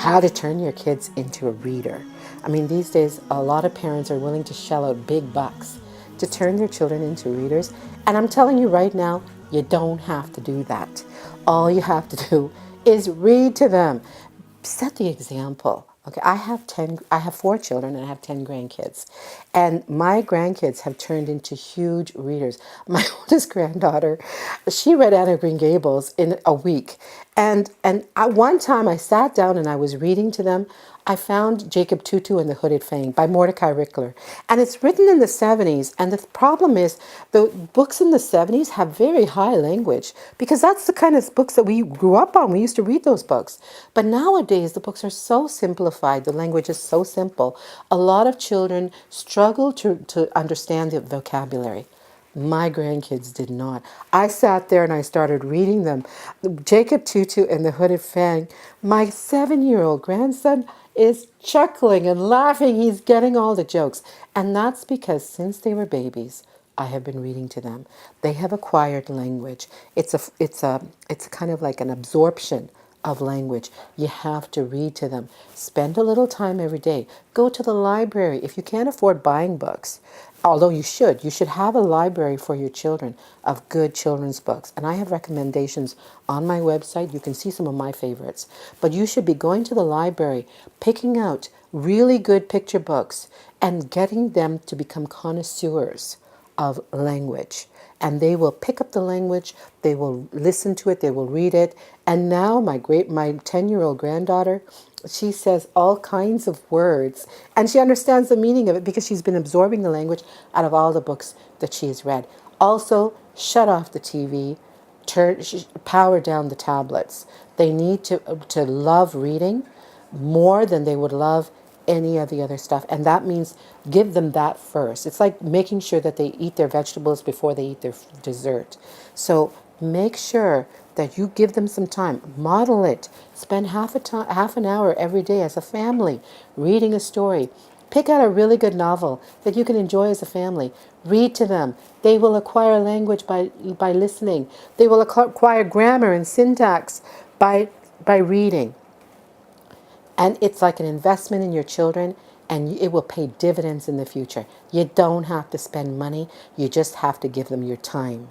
how to turn your kids into a reader. I mean, these days, a lot of parents are willing to shell out big bucks to turn their children into readers. And I'm telling you right now, you don't have to do that. All you have to do is read to them. Set the example. Okay, I have 4 children and I have 10 grandkids. And my grandkids have turned into huge readers. My oldest granddaughter, she read Anne of Green Gables in a week. One time I sat down and I was reading to them. I found Jacob Tutu and the Hooded Fang by Mordecai Rickler. And it's written in the 70s. And the problem is the books in the 70s have very high language because that's the kind of books that we grew up on. We used to read those books. But nowadays, the books are so simplified. The language is so simple. A lot of children struggle to understand the vocabulary. My grandkids did not. I sat there and I started reading them. Jacob Tutu and the Hooded Fang. My 7-year-old grandson is chuckling and laughing. He's getting all the jokes. And that's because since they were babies, I have been reading to them. They have acquired language. It's kind of like an absorption of language. You have to read to them. Spend a little time every day. Go to the library. If you can't afford buying books, although you should have a library for your children of good children's books. And I have recommendations on my website. You can see some of my favorites. But you should be going to the library, picking out really good picture books and getting them to become connoisseurs of language. And they will pick up the language, they will listen to it, they will read it. And now my 10-year-old granddaughter, she says all kinds of words and she understands the meaning of it because she's been absorbing the language out of all the books that she has read. Also, shut off the TV, power down the tablets. They need to love reading more than they would love any of the other stuff. And that means give them that first. It's like making sure that they eat their vegetables before they eat their dessert. So make sure that you give them some time. Model it. Spend half an hour every day as a family reading a story. Pick out a really good novel that you can enjoy as a family. Read to them. They will acquire language by listening. They will acquire grammar and syntax by reading. And it's like an investment in your children, and it will pay dividends in the future. You don't have to spend money. You just have to give them your time.